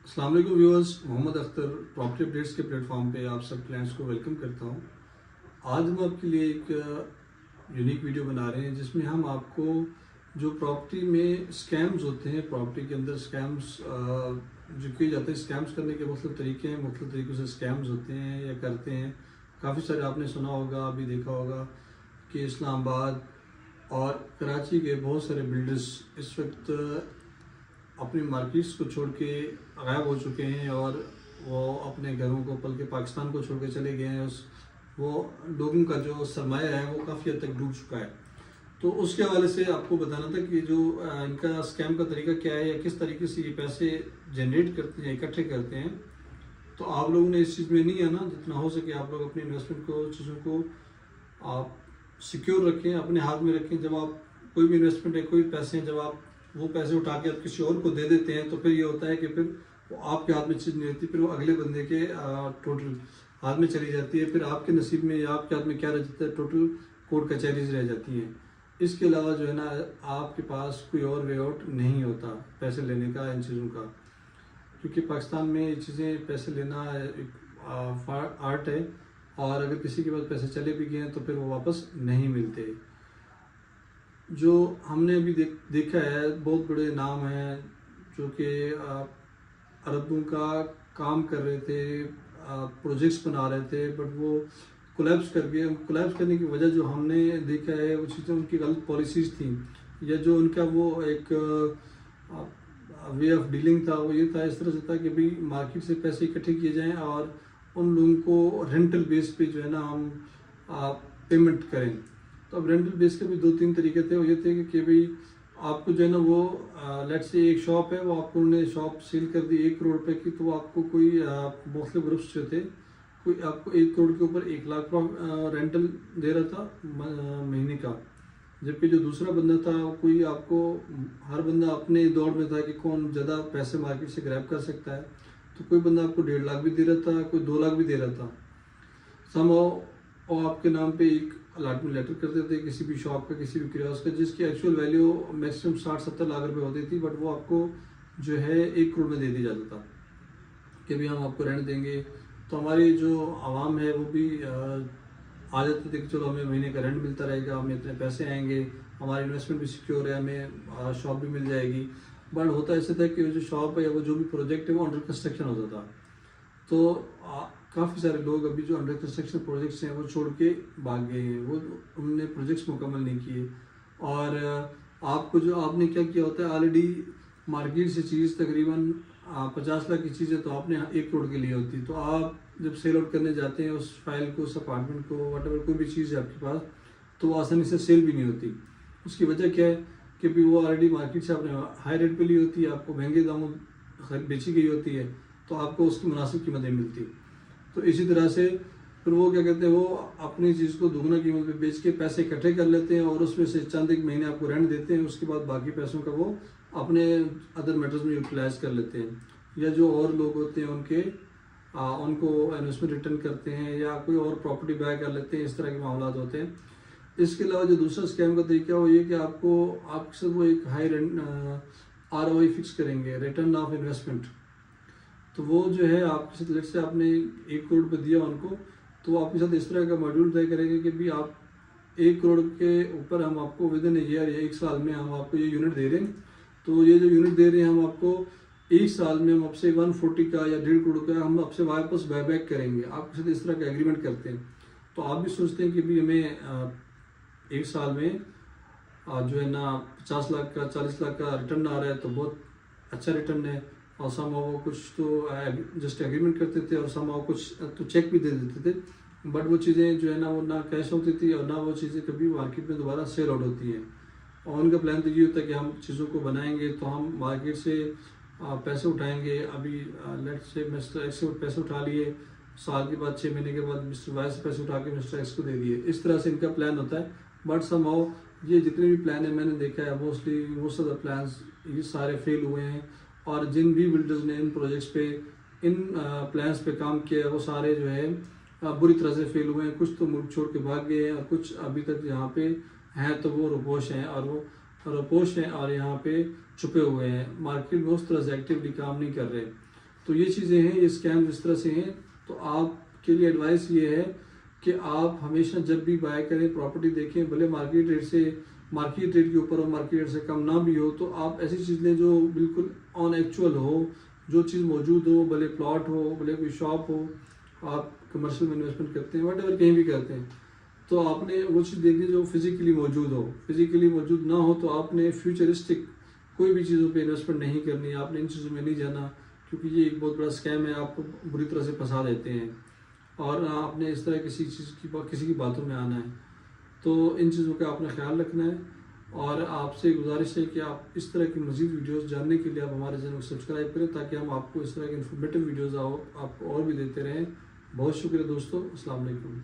अस्सलाम वालेकुम viewers, Mohammad Akhtar property updates के प्लेटफॉर्म पे आप सब क्लाइंट्स को वेलकम करता हूँ। आज हम आपके लिए एक यूनिक वीडियो बना रहे हैं जिसमें हम आपको जो प्रॉपर्टी में स्कैम्स होते हैं, प्रॉपर्टी के अंदर स्कैम्स जो किए जाते हैं, स्कैम्स करने के मुख्तलिफ तरीके हैं, मुख्तलिफ तरीक़ों से स्कैम्स होते हैं या करते हैं। काफ़ी सारे आपने सुना होगा, अभी देखा होगा कि इस्लामाबाद और कराची के बहुत सारे बिल्डर्स इस वक्त अपनी मार्केट्स को छोड़ के गायब हो चुके हैं और वो अपने घरों को बल्कि पाकिस्तान को छोड़ के चले गए हैं। वो लोगों का जो सरमाया है वो काफ़ी हद तक डूब चुका है। तो उसके हवाले से आपको बताना था कि जो इनका स्कैम का तरीका क्या है या किस तरीके से ये पैसे जनरेट करते हैं, इकट्ठे करते हैं। तो आप लोगों ने इस चीज़ में नहीं आना, जितना हो सके आप लोग अपनी इन्वेस्टमेंट को, चीज़ों को आप सिक्योर रखें, अपने हाथ में रखें। जब आप कोई भी इन्वेस्टमेंट है, कोई पैसे हैं, जब आप वो पैसे उठा के आप किसी और को दे देते हैं तो फिर ये होता है कि फिर वो आपके हाथ में चीज़ नहीं रहती, फिर वो अगले बंदे के टोटल हाथ में चली जाती है। फिर आपके नसीब में या आपके हाथ में क्या रह जाता है, टोटल कोर्ट कचहरीज रह जाती हैं। इसके अलावा जो है ना, आपके पास कोई और वे आउट नहीं होता पैसे लेने का, इन चीज़ों का। क्योंकि पाकिस्तान में ये चीज़ें, पैसे लेना एक आर्ट है, और अगर किसी के पास पैसे चले भी गए हैं तो फिर वो वापस नहीं मिलते। जो हमने अभी देखा है, बहुत बड़े नाम हैं जो कि अरबों का काम कर रहे थे, प्रोजेक्ट्स बना रहे थे, बट वो कोलैप्स कर गए। कोलैप्स करने की वजह जो हमने देखा है, वो चीज़ें उनकी गलत पॉलिसीज़ थी, या जो उनका वो एक वे ऑफ डीलिंग था, वो ये था, इस तरह से था कि भाई मार्केट से पैसे इकट्ठे किए जाएं और उन लोगों को रेंटल बेस पे जो है ना हम पेमेंट करें। तो अब रेंटल बेस के भी दो तीन तरीके थे। वो ये थे कि भाई आपको जो है ना, वो लेट से एक शॉप है, वो आपको उन्होंने शॉप सेल कर दी 1 करोड़ रुपए की, तो वो आपको कोई मुख्तलिफ ग्रुप्स जो थे, कोई आपको 1 करोड़ के ऊपर 1 लाख रेंटल दे रहा था महीने का। जबकि जो दूसरा बंदा था, कोई आपको, हर बंदा अपने दौड़ में था कि कौन ज़्यादा पैसे मार्केट से ग्रैब कर सकता है। तो कोई बंदा आपको 1.5 लाख भी दे रहा था, कोई 2 लाख भी दे रहा था। और आपके नाम पे एक अलॉटमेंट लेटर करते थे किसी भी शॉप का, किसी भी कियोस्क का, जिसकी एक्चुअल वैल्यू मैक्सिमम 60-70 लाख रुपए होती थी, बट वो आपको जो है 1 करोड़ में दे दिया जाता था कि भाई हम आपको रेंट देंगे। तो हमारी जो आवाम है वो भी आ जाते थे कि चलो हमें महीने का रेंट मिलता रहेगा, हमें इतने पैसे आएंगे, हमारी इन्वेस्टमेंट भी सिक्योर है, हमें शॉप भी मिल जाएगी। बट होता ऐसे था कि जो शॉप है या वो जो भी प्रोजेक्ट है वो अंडर कंस्ट्रक्शन होता था। तो काफ़ी सारे लोग अभी जो अंडर कंस्ट्रक्शन प्रोजेक्ट्स हैं वो छोड़ के भाग गए हैं, वो उन्होंने प्रोजेक्ट्स मुकम्मल नहीं किए। और आपको जो आपने क्या किया होता है, ऑलरेडी मार्केट से चीज़ तकरीबन 50 लाख की चीज़ है तो आपने 1 करोड़ के लिए होती। तो आप जब सेल आउट करने जाते हैं उस फाइल को, उस अपार्टमेंट को, वट कोई भी चीज़ है आपके पास, तो वो आसानी से सेल भी नहीं होती। उसकी वजह क्या है कि भी वो ऑलरेडी मार्केट से आपने हाई रेट पे ली होती है, आपको महंगे दामों बेची गई होती है, तो आपको उसकी मुनासिब कीमत नहीं मिलती। तो इसी तरह से फिर वो क्या कहते हैं, वो अपनी चीज़ को दुगना कीमत पे बेच के पैसे इकट्ठे कर लेते हैं और उसमें से चंद एक महीने आपको रेंट देते हैं। उसके बाद बाकी पैसों का वो अपने अदर मैटर्स में यूटिलाइज कर लेते हैं, या जो और लोग होते हैं उनको इन्वेस्टमेंट रिटर्न करते हैं या कोई और प्रॉपर्टी बाय कर लेते हैं। इस तरह के मामला होते हैं। इसके अलावा जो दूसरा स्कैम का तरीका वो ये कि आपके साथ वो एक हाई ROI फिक्स करेंगे, रिटर्न ऑफ इन्वेस्टमेंट। तो वो जो है आपके साथ, लेट से आपने 1 करोड़ पे दिया उनको, तो वो आपके साथ इस तरह का मॉड्यूल तय करेंगे कि भी आप 1 करोड़ के ऊपर हम आपको विद इन ईयर या 1 साल में हम आपको ये यूनिट दे रहे हैं। तो ये जो यूनिट दे रहे हैं हम आपको 1 साल में हम आपसे 140 का या 1.5 करोड़ का हम आपसे वापस बायबैक करेंगे। आपके साथ इस तरह का एग्रीमेंट करते हैं। तो आप भी सोचते हैं कि भी हमें 1 साल में जो है ना 50 लाख का, 40 लाख का रिटर्न आ रहा है, तो बहुत अच्छा रिटर्न है। और समाओ कुछ तो जस्ट एग्रीमेंट करते थे और समाओ कुछ तो चेक भी दे देते थे, बट वो चीज़ें जो है ना वो ना कैश होती थी और ना वो चीज़ें कभी मार्केट में दोबारा सेल आउट होती हैं। और उनका प्लान तो ये होता है कि हम चीज़ों को बनाएंगे तो हम मार्केट से पैसे उठाएंगे। अभी लेट से मिस्टर एक्स से पैसे उठा लिए, साल के बाद 6 महीने के बाद मिस्टर वाई से पैसे उठा के मिस्टर एक्स को दे दिए। इस तरह से इनका प्लान होता है। बट समाओ ये जितने भी प्लान है मैंने देखा है, मोस्ट ऑफ द प्लान्स ये सारे फेल हुए हैं। और जिन भी बिल्डर्स ने इन प्रोजेक्ट्स पे, इन प्लान्स पे काम किया है, वो सारे जो है बुरी तरह से फेल हुए हैं। कुछ तो मुल्क छोड़ के भाग गए हैं और कुछ अभी तक यहाँ पे हैं, तो वो रुपोश हैं और यहाँ पे छुपे हुए हैं, मार्केट में उस तरह से एक्टिवली काम नहीं कर रहे। तो ये चीज़ें हैं, ये स्कैम इस तरह से हैं। तो आपके लिए एडवाइस ये है कि आप हमेशा जब भी बाय करें, प्रॉपर्टी देखें, भले मार्केट रेट के ऊपर हो, मार्केट रेट से कम ना भी हो, तो आप ऐसी चीज़ लें जो बिल्कुल ऑन एक्चुअल हो, जो चीज़ मौजूद हो, भले प्लॉट हो, भले कोई शॉप हो, आप कमर्शियल में इन्वेस्टमेंट करते हैं, वट एवर कहीं भी करते हैं, तो आपने वो चीज़ देखनी जो फिजिकली मौजूद हो। फिजिकली मौजूद ना हो तो आपने फ्यूचरिस्टिक कोई भी चीज़ों पे इन्वेस्टमेंट नहीं करनी है, आपने इन चीज़ों में नहीं जाना, क्योंकि ये एक बहुत बड़ा स्कैम है, आपको बुरी तरह से फंसा देते हैं और आपने इस तरह किसी की बातों में आना है। तो इन चीज़ों का आपने ख्याल रखना है और आपसे गुजारिश है कि आप इस तरह की मज़ीद वीडियोस जानने के लिए आप हमारे चैनल को सब्सक्राइब करें, ताकि हम आपको इस तरह के इन्फॉर्मेटिव वीडियोस आपको और भी देते रहें। बहुत शुक्रिया दोस्तों, अस्सलाम वालेकुम।